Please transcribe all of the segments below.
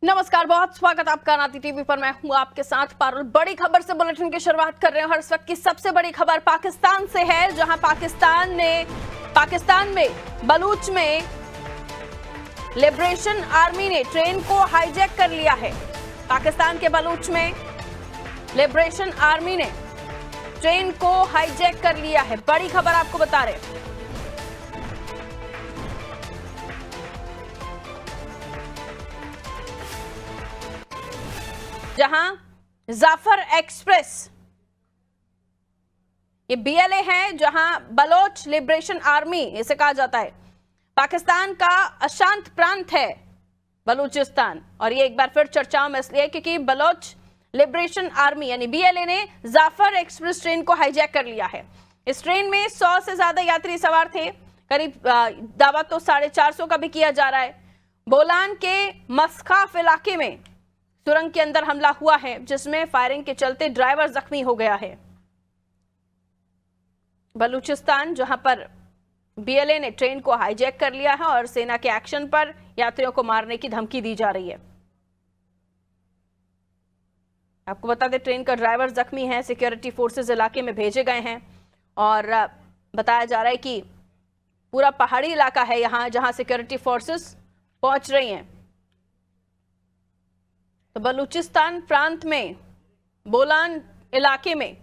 नमस्कार, बहुत स्वागत आपका नाती टीवी पर। मैं हूं आपके साथ पारुल। बड़ी खबर से बुलेटिन की शुरुआत कर रहे हैं। हर वक्त की सबसे बड़ी खबर पाकिस्तान से है, जहां पाकिस्तान में बलूच में लिबरेशन आर्मी ने ट्रेन को हाईजैक कर लिया है। पाकिस्तान के बलूच में लिबरेशन आर्मी ने ट्रेन को हाईजैक कर लिया है। बड़ी खबर आपको बता रहे हैं। जहां जाफर एक्सप्रेस, ये बीएलए है, जहां बलोच लिबरेशन आर्मी इसे कहा जाता है। पाकिस्तान का अशांत प्रांत है बलूचिस्तान, और ये एक बार फिर चर्चाओं में इसलिए क्योंकि बलोच लिबरेशन आर्मी यानी बीएलए ने जाफर एक्सप्रेस ट्रेन को हाईजैक कर लिया है। इस ट्रेन में 100 से ज्यादा यात्री सवार थे। करीब दावा तो 450 का भी किया जा रहा है। बोलान के मस्काफ इलाके में सुरंग के अंदर हमला हुआ है, जिसमें फायरिंग के चलते ड्राइवर जख्मी हो गया है। बलूचिस्तान, जहां पर बीएलए ने ट्रेन को हाईजैक कर लिया है और सेना के एक्शन पर यात्रियों को मारने की धमकी दी जा रही है। आपको बता दें, ट्रेन का ड्राइवर जख्मी है। सिक्योरिटी फोर्सेस इलाके में भेजे गए हैं और बताया जा रहा है कि पूरा पहाड़ी इलाका है यहां, जहां सिक्योरिटी फोर्सेस पहुंच रही हैं। तो बलूचिस्तान प्रांत में बोलान इलाके में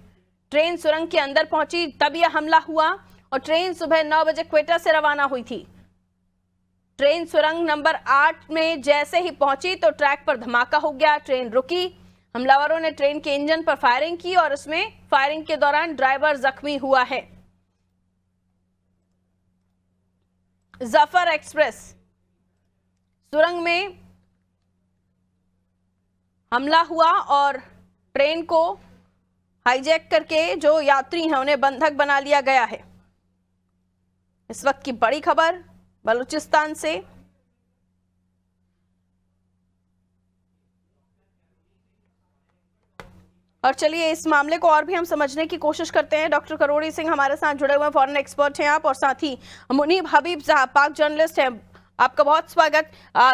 ट्रेन सुरंग के अंदर पहुंची, तब यह हमला हुआ। और ट्रेन सुबह 9 बजे क्वेटा से रवाना हुई थी। ट्रेन सुरंग नंबर 8 में जैसे ही पहुंची तो ट्रैक पर धमाका हो गया, ट्रेन रुकी। हमलावरों ने ट्रेन के इंजन पर फायरिंग की और इसमें फायरिंग के दौरान ड्राइवर जख्मी हुआ है। जाफर एक्सप्रेस सुरंग में हमला हुआ और ट्रेन को हाईजैक करके जो यात्री हैं उन्हें बंधक बना लिया गया है। इस वक्त की बड़ी खबर बलूचिस्तान से। और चलिए इस मामले को और भी हम समझने की कोशिश करते हैं। डॉक्टर करोड़ी सिंह हमारे साथ जुड़े हुए फॉरेन एक्सपर्ट हैं आप, और साथ ही मुनीब हबीब साहब पाक जर्नलिस्ट हैं। आपका बहुत स्वागत।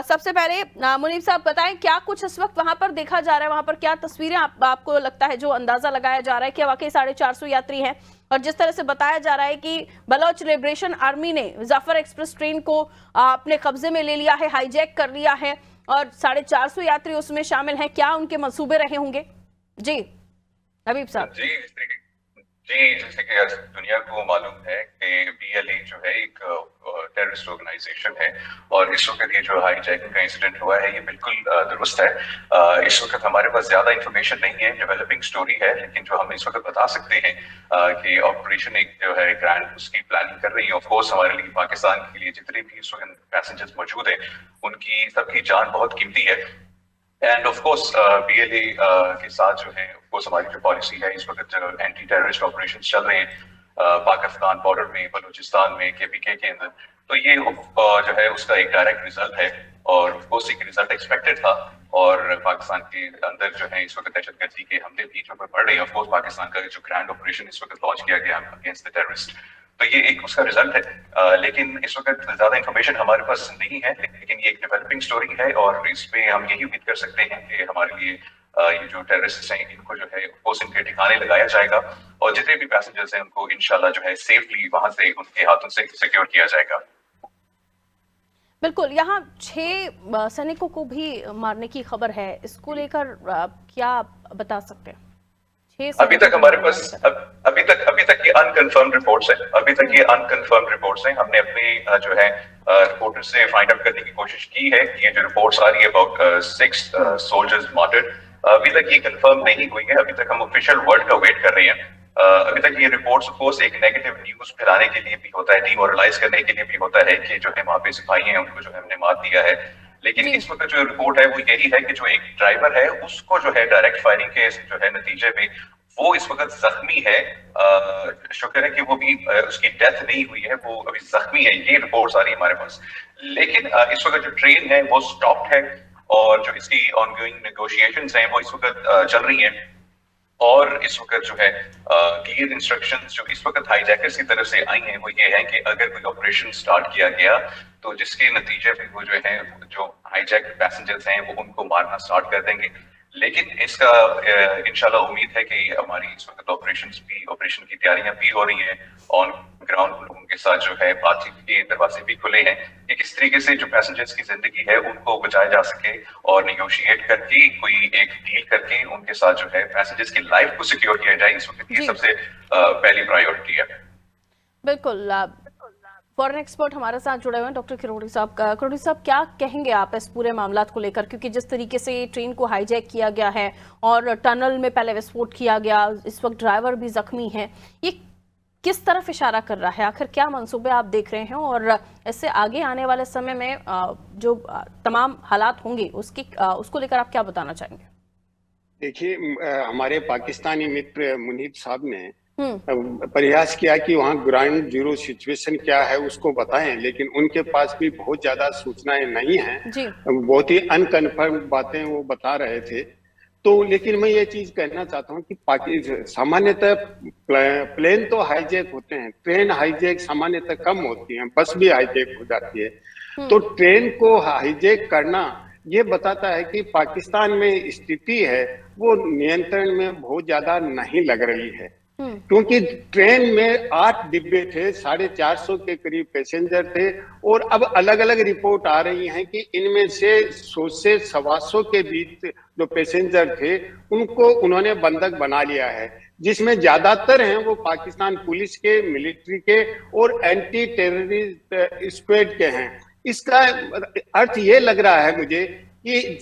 सबसे पहले मुनीब साहब बताएं, क्या कुछ इस वक्त वहां पर देखा जा रहा है, वहां पर क्या तस्वीरें आपको लगता है, जो अंदाजा लगाया जा रहा है कि वाकई 450 यात्री हैं, और जिस तरह से बताया जा रहा है कि बलोच लिबरेशन आर्मी ने जाफर एक्सप्रेस ट्रेन को अपने कब्जे में ले लिया है, हाईजैक कर लिया है, और 450 यात्री उसमें शामिल हैं, क्या उनके मंसूबे रहे होंगे? जी हबीब साहब। जी, जैसे कि आज दुनिया को मालूम है कि बीएलए जो है एक टेररिस्ट ऑर्गेनाइजेशन है, और इस वक्त ये जो हाईजैकिंग का इंसिडेंट हुआ है ये बिल्कुल दुरुस्त है। इस वक्त हमारे पास ज्यादा इंफॉर्मेशन नहीं है, डेवलपिंग स्टोरी है, लेकिन जो हम इस वक्त बता सकते हैं कि ऑपरेशन एक जो है ग्रैंड उसकी प्लानिंग कर रही है। ऑफ कोर्स हमारे लिए, पाकिस्तान के लिए जितने भी इस वक्त पैसेंजर्स मौजूद है उनकी सबकी जान बहुत कीमती है। एंड ऑफ कोर्स बीएलए के साथ जो है ऑफ कोर्स हमारी जो पॉलिसी है, इस वक्त जो एंटी टेररिस्ट ऑपरेशन चल रहे हैं पाकिस्तान बॉर्डर में, बलूचिस्तान में, केपीके के अंदर, तो ये जो है उसका एक डायरेक्ट रिजल्ट है, और ऑफ कोर्स एक रिजल्ट एक्सपेक्टेड था। और पाकिस्तान के अंदर जो है इस वक्त दहशतगर्दी के हमले भी जो बढ़ रहे हैं। ऑफ कोर्स पाकिस्तान का जो ग्रैंड ऑपरेशन इस वक्त लॉन्च किया गया अगेंस्ट द टेररिस्ट, तो ये एक उसका रिजल्ट है। लेकिन इस वक्त ज्यादा इंफॉर्मेशन हमारे पास नहीं है, लेकिन ये एक डेवलपिंग स्टोरी है, और इसमें हम यही उम्मीद कर सकते हैं कि हमारे लिए ये जो टेररिस्ट हैं इनको जो है कोर्स इनके ठिकाने लगाया जाएगा, और जितने भी पैसेंजर्स हैं उनको इंशाल्लाह जो है सेफली वहां से उनके हाथों से सिक्योर किया जाएगा। बिल्कुल, यहाँ 6 सैनिकों को भी मारने की खबर है, इसको लेकर क्या बता सकते हैं? अभी तक हमारे पास अभी तक ये अनकंफर्म्ड रिपोर्ट्स हैं। हमने अपने जो है रिपोर्टर से फाइंड आउट करने की कोशिश की है कि ये जो रिपोर्ट्स आ रही है अबाउट 6 सोल्जर्स मार्टर्ड, अभी तक ये कंफर्म नहीं हुई है। अभी तक हम ऑफिशियल वर्ड का वेट कर रहे हैं। अभी तक ये रिपोर्ट्स ऑफ कोर्स एक नेगेटिव न्यूज फैलाने के लिए भी होता है, डिमोरलाइज करने के लिए भी होता है कि जो है वहां पे सिपाही हैं उनको जो है हमने मार दिया है। लेकिन इस वक्त जो रिपोर्ट है वो यही है कि जो एक ड्राइवर है उसको जो है डायरेक्ट फायरिंग के जो है नतीजे में वो इस वक्त जख्मी है। शुक्र है कि वो भी उसकी डेथ नहीं हुई है, वो अभी जख्मी है, ये रिपोर्ट्स आ रही है हमारे पास। लेकिन इस वक्त जो ट्रेन है वो स्टॉप्ड है, और जो इसकी ऑनगोइंग नेगोशिएशंस हैं वो इस वक्त चल रही हैं। और इस वक्त जो है क्लियर इंस्ट्रक्शंस जो इस वक्त हाईजैकर्स की तरफ से आई हैं वो ये है कि अगर कोई ऑपरेशन स्टार्ट किया गया तो जिसके नतीजे में वो जो है जो हाईजैक पैसेंजर्स हैं वो उनको मारना स्टार्ट कर देंगे। लेकिन इसका इंशाल्लाह उम्मीद है कि हमारी इस वक्त ऑपरेशन की तैयारियां भी हो रही हैं। ऑन ग्राउंड लोगों के साथ जो है बातचीत के दरवाजे भी खुले हैं कि किस तरीके से जो पैसेंजर्स की जिंदगी है उनको बचाया जा सके और निगोशिएट करके कोई एक डील करके उनके साथ जो है पैसेंजर्स की लाइफ को सिक्योर किया जाए। इस वक्त ये सबसे पहली प्रायोरिटी है। बिल्कुल। फॉरेन एक्सपर्ट हमारे साथ जुड़े हुए हैं डॉक्टर किरोड़ी साहब। किरोड़ी साहब, क्या कहेंगे आप इस पूरे मामला को लेकर, क्योंकि जिस तरीके से ट्रेन को हाईजैक किया गया है और टनल में पहले विस्फोट किया गया, इस वक्त ड्राइवर भी जख्मी है, ये किस तरफ इशारा कर रहा है? आखिर क्या मंसूबे आप देख रहे हैं और इससे आगे आने वाले समय में जो तमाम हालात होंगे उसको लेकर आप क्या बताना चाहेंगे? देखिए, हमारे पाकिस्तानी मित्र मुनीब साहब ने प्रयास किया कि वहाँ ग्राउंड जीरो सिचुएशन क्या है उसको बताएं, लेकिन उनके पास भी बहुत ज्यादा सूचनाएं नहीं हैं। बहुत ही अनकन्फर्म बातें वो बता रहे थे। तो लेकिन मैं ये चीज कहना चाहता हूँ कि सामान्यतः प्लेन तो हाईजैक होते हैं, ट्रेन हाईजैक सामान्यतः कम होती है, बस भी हाईजैक हो जाती है। तो ट्रेन को हाईजैक करना ये बताता है कि पाकिस्तान में स्थिति है वो नियंत्रण में बहुत ज्यादा नहीं लग रही है, क्योंकि ट्रेन में 8 डिब्बे थे, 450 के करीब पैसेंजर थे और अब अलग अलग रिपोर्ट आ रही हैं कि इनमें से 100 से 125 के बीच जो पैसेंजर थे उनको उन्होंने बंधक बना लिया है, जिसमें ज्यादातर हैं वो पाकिस्तान पुलिस के, मिलिट्री के और एंटी टेररिस्ट स्क्वाड के हैं। इसका अर्थ ये लग रहा है मुझे कि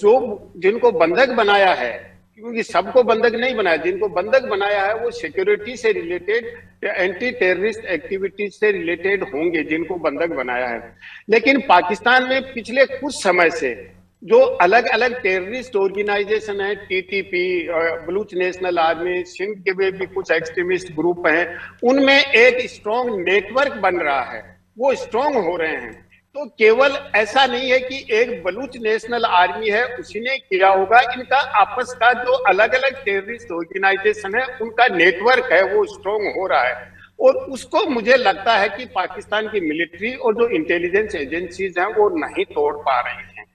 जिनको बंधक बनाया है, क्योंकि सबको बंधक नहीं बनाया, जिनको बंधक बनाया है वो सिक्योरिटी से रिलेटेड, एंटी टेररिस्ट एक्टिविटीज से रिलेटेड होंगे जिनको बंधक बनाया है। लेकिन पाकिस्तान में पिछले कुछ समय से जो अलग अलग टेररिस्ट ऑर्गेनाइजेशन है, TTP, Baloch national army, Sindh के भी कुछ एक्सट्रीमिस्ट ग्रुप हैं, उनमें एक स्ट्रॉन्ग नेटवर्क बन रहा है, वो स्ट्रॉन्ग हो रहे हैं। तो केवल ऐसा नहीं है कि एक बलूच नेशनल आर्मी है उसी ने किया होगा, इनका आपस का जो अलग अलग टेररिस्ट ऑर्गेनाइजेशन है उनका नेटवर्क है वो स्ट्रॉन्ग हो रहा है, और उसको मुझे लगता है कि पाकिस्तान की मिलिट्री और जो इंटेलिजेंस एजेंसीज हैं वो नहीं तोड़ पा रही हैं।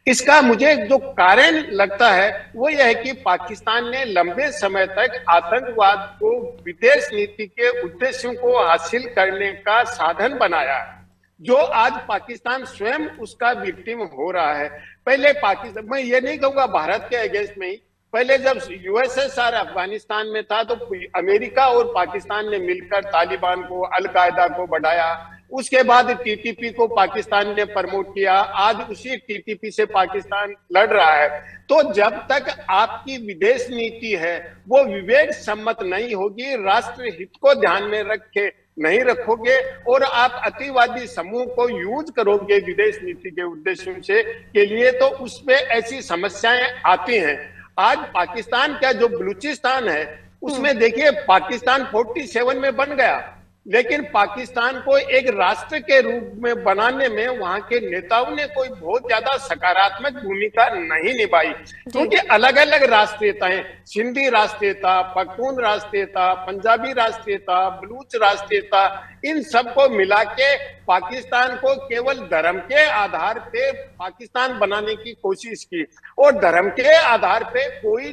इसका मुझे जो कारण लगता है वो यह है कि पाकिस्तान ने लंबे समय तक आतंकवाद को विदेश नीति के उद्देश्यों को हासिल करने का साधन बनाया है, जो आज पाकिस्तान स्वयं उसका विक्टिम हो रहा है। पहले पाकिस्तान, मैं ये नहीं कहूंगा भारत के अगेंस्ट में ही, पहले जब यूएसएसआर अफगानिस्तान में था तो अमेरिका और पाकिस्तान ने मिलकर तालिबान को, अलकायदा को बढ़ाया, उसके बाद टीटीपी को पाकिस्तान ने प्रमोट किया, आज उसी टीटीपी से पाकिस्तान लड़ रहा है। तो जब तक आपकी विदेश नीति है वो विवेक सम्मत नहीं होगी, राष्ट्र हित को ध्यान में रखे नहीं रखोगे और आप अतिवादी समूह को यूज करोगे विदेश नीति के उद्देश्यों से के लिए, तो उसमें ऐसी समस्याएं आती हैं। आज पाकिस्तान का जो बलूचिस्तान है उसमें देखिए, पाकिस्तान 47 में बन गया, लेकिन पाकिस्तान को एक राष्ट्र के रूप में बनाने में वहां के नेताओं ने कोई बहुत ज्यादा सकारात्मक भूमिका नहीं निभाई, क्योंकि अलग अलग राष्ट्रीयताएं, सिंधी राष्ट्रीयता, पख्तून राष्ट्रीयता, पंजाबी राष्ट्रीयता, बलूच राष्ट्रीयता, इन सबको मिला के पाकिस्तान को केवल धर्म के आधार पे पाकिस्तान बनाने की कोशिश की, और धर्म के आधार पे कोई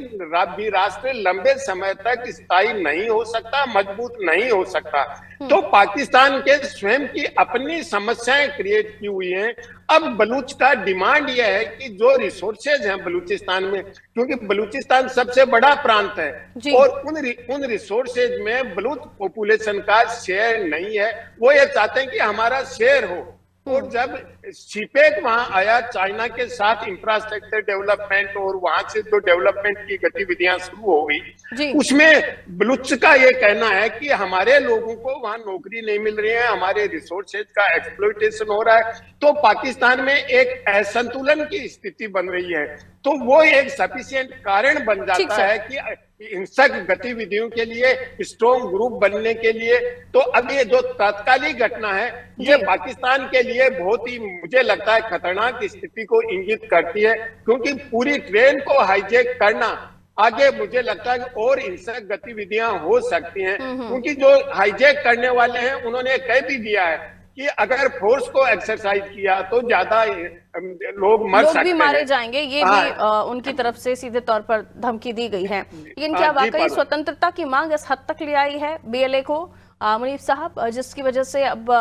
भी राष्ट्र लंबे समय तक स्थायी नहीं हो सकता, मजबूत नहीं हो सकता। तो पाकिस्तान के स्वयं की अपनी समस्याएं क्रिएट की हुई हैं। अब बलूच का डिमांड यह है कि जो रिसोर्सेज हैं बलूचिस्तान में, क्योंकि बलूचिस्तान सबसे बड़ा प्रांत है और उन रिसोर्सेज में बलूच पॉपुलेशन का शेयर नहीं है, वो ये चाहते हैं कि हमारा शेयर हो। और जब सीपेक वहां आया, चाइना के साथ इंफ्रास्ट्रक्चर डेवलपमेंट और वहां से जो डेवलपमेंट की गतिविधियां शुरू हो गई, उसमें बलूच का ये कहना है कि हमारे लोगों को वहां नौकरी नहीं मिल रही है, हमारे रिसोर्सेज का एक्सप्लॉयटेशन हो रहा है, तो पाकिस्तान में एक असंतुलन की स्थिति बन रही है। तो वो एक सफिशिएंट कारण बन जाता है कि हिंसक गतिविधियों के लिए, स्ट्रॉन्ग ग्रुप बनने के लिए। तो अब ये जो तात्कालिक घटना है ये पाकिस्तान के लिए बहुत ही, मुझे लगता है, खतरनाक स्थिति को इंगित करती है, क्योंकि पूरी ट्रेन को हाईजैक करना आगे मुझे लगता है कि और हिंसक गतिविधियां हो सकती हैं, क्योंकि जो हाईजैक करने वाले हैं उन्होंने कह भी दिया है कि अगर फोर्स को एक्सरसाइज किया तो ज्यादा लोग मर सकते हैं, भी मारे जाएंगे, ये भी उनकी तरफ से सीधे तौर पर धमकी दी गई है। लेकिन क्या वाकई स्वतंत्रता की मांग इस हद तक ले आई है बीएलए को मुनीफ साहब, जिसकी वजह से अब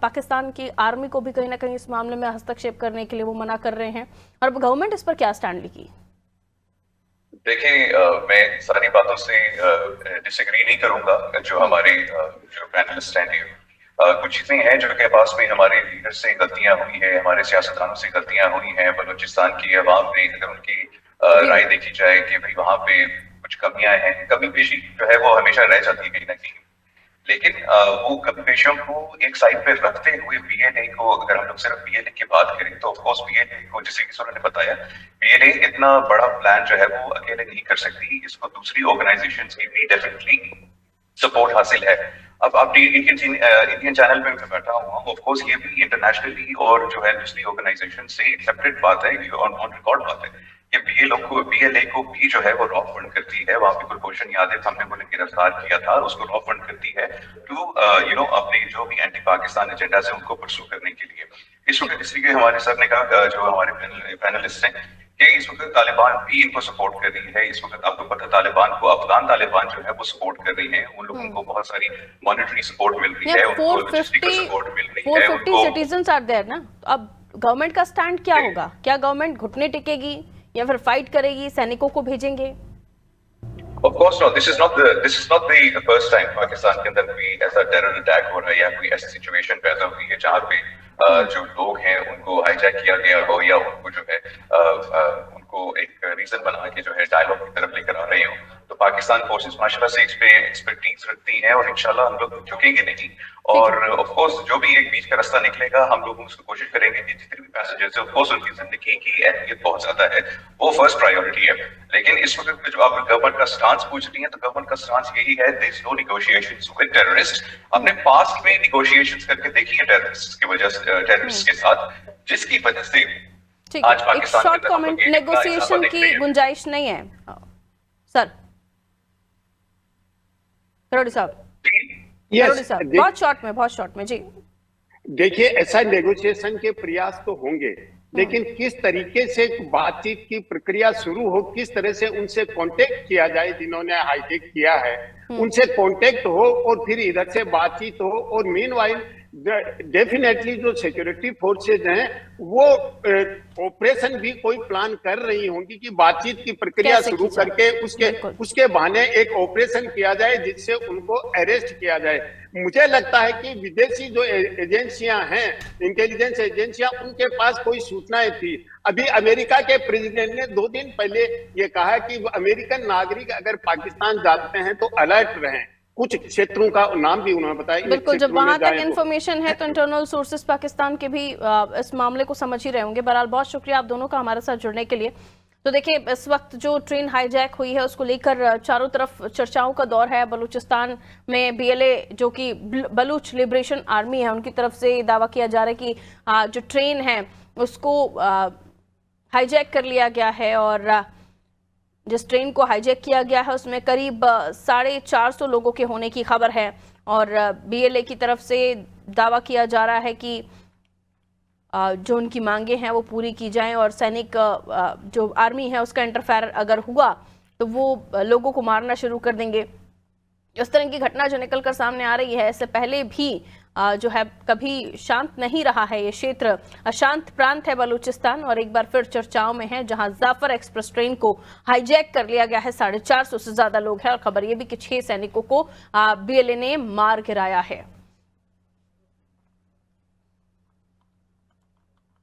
पाकिस्तान की आर्मी को भी कहीं ना कहीं इस मामले में हस्तक्षेप करने के लिए वो मना कर रहे हैं, और अब गवर्नमेंट इस पर क्या स्टैंड लेगी? देखिए, मैं सारी बातों से डिसएग्री नहीं करूंगा। जो हमारे जो पैनलिस्ट हैं, कुछ चीजें हैं जो के पास में हमारे लीडर से गलतियां हुई है, हमारे सियासतदानों से गलतियां हुई हैं। बलूचिस्तान की अवाम ने अगर उनकी राय देखी जाए कि भाई वहां पे कुछ कमियां हैं, कमी पेशी जो है वो हमेशा रह जाती है कहीं ना कहीं, लेकिन वो कमी पेशियों को एक साइड पे रखते हुए बीएलए को, अगर हम लोग सिर्फ बीएलए की बात करें तो ऑफकोर्स बीएलए को, जैसे कि उन्होंने बताया, बीएलए इतना बड़ा प्लान जो है वो अकेले नहीं कर सकती, इसको दूसरी ऑर्गेनाइजेशंस की भी डेफिनेटली सपोर्ट हासिल है। अब आप इंडियन चैनल में बैठा हुआ हूँ, ऑफकोर्स ये भी इंटरनेशनली और जो है दूसरी ऑर्गेनाइजेशन से एक्सेप्टेड बात है, ऑन रिकॉर्ड बात है कि बीएलए को भी जो है वो रॉ फंड करती है। वहां पे कुलभूषण यादव हमने उन्हें गिरफ्तार किया था, उसको रॉ फंड करती है टू अपने जो भी एंटी पाकिस्तान एजेंडा से उनको परसू करने के लिए। इस वक्त जैसे कि हमारे सर ने कहा, जो हमारे पैनलिस्ट हैं, कि इस वक्त तालिबान भी इनको सपोर्ट कर रही है। इस वक्त आपको पता, तालिबान को अफगान तालिबान जो है वो सपोर्ट कर रही है, उन लोगों को बहुत सारी मॉनेटरी सपोर्ट मिल रही है, उनको लॉजिस्टिकल सपोर्ट मिल रही है। 450 सिटीजंस आर देयर ना। अब गवर्नमेंट का स्टैंड क्या होगा? क्या गवर्नमेंट घुटने टेकेगी या फिर फाइट करेगी, सैनिकों को भेजेंगे? Of course not. This is not the first time Pakistan के अंदर कोई ऐसा टेरर अटैक हो रहा है या कोई ऐसी सिचुएशन पैदा हुई है जहाँ पे जो लोग हैं उनको हाईजैक किया गया हो, या उनको जो है उनको एक रीजन बना के जो है डायलॉग की तरफ लेकर आ रहे हो। तो पाकिस्तान फोर्सेस माशाल्लाह से इस पे एक्सपर्टीज रखती हैं और इंशाल्लाह हम लोग झुकेंगे नहीं। और ऑफ कोर्स जो भी एक बीच का रास्ता निकलेगा, हम लोग उसको कोशिश करेंगे कि जितने भी पैसेंजर्स है, ऑफ कोर्स उनकी जिंदगी की अहमियत बहुत ज्यादा है, वो फर्स्ट प्रायोरिटी है। लेकिन इस वक्त जो आप गवर्नमेंट का स्टांस पूछ रही है, तो गवर्नमेंट का स्टांस यही है, there is no negotiations with terrorist. अपने पास्ट में नेगोशिएशंस करके देखिए टेररिस्ट के साथ, जिसकी वजह से आज पाकिस्तान एक शॉर्ट कमेंट, नेगोशिएशन की गुंजाइश नहीं है सर करोड़ी साहब? बहुत शॉर्ट में जी। देखिए, ऐसा नेगोशिएशन के प्रयास तो होंगे, लेकिन किस तरीके से बातचीत की प्रक्रिया शुरू हो, किस तरह से उनसे कांटेक्ट किया जाए, जिन्होंने हाईजैक किया है उनसे कांटेक्ट हो और फिर इधर से बातचीत हो। और मीनवाइल डेफिनेटली जो सिक्योरिटी फोर्सेज हैं वो ऑपरेशन भी कोई प्लान कर रही होंगी कि बातचीत की प्रक्रिया शुरू करके उसके बहाने एक ऑपरेशन किया जाए जिससे उनको अरेस्ट किया जाए। मुझे लगता है कि विदेशी जो एजेंसियां हैं, इंटेलिजेंस एजेंसियां, उनके पास कोई सूचनाएं थी। अभी अमेरिका के प्रेसिडेंट ने 2 दिन पहले ये कहा कि अमेरिकन नागरिक अगर पाकिस्तान जाते हैं तो अलर्ट रहें। कुछ क्षेत्रों का नाम भी उन्होंने बताया। बिल्कुल, जब वहां तक इन्फॉर्मेशन है तो इंटरनल सोर्सेस पाकिस्तान के भी इस मामले को समझ ही रहे होंगे। बहरहाल बहुत शुक्रिया आप दोनों का हमारे साथ जुड़ने के लिए। तो देखिए, इस वक्त जो ट्रेन हाईजैक हुई है उसको लेकर चारों तरफ चर्चाओं का दौर है। बलूचिस्तान में बीएलए जो कि बलूच लिबरेशन आर्मी है, उनकी तरफ से दावा किया जा रहा है कि जो ट्रेन है उसको हाईजैक कर लिया गया है, और जिस ट्रेन को हाईजैक किया गया है उसमें करीब 450 लोगों के होने की खबर है। और बीएलए की तरफ से दावा किया जा रहा है कि जो उनकी मांगे हैं वो पूरी की जाएं, और सैनिक जो आर्मी है उसका इंटरफेयर अगर हुआ तो वो लोगों को मारना शुरू कर देंगे। इस तरह की घटना जो निकल कर सामने आ रही है, इससे पहले भी जो है कभी शांत नहीं रहा है ये क्षेत्र, अशांत प्रांत है बलूचिस्तान, और एक बार फिर चर्चाओं में है, जहां जाफर एक्सप्रेस ट्रेन को हाईजैक कर लिया गया है। 450 से ज्यादा लोग हैं, और खबर ये भी कि 6 सैनिकों को बीएलए ने मार गिराया है।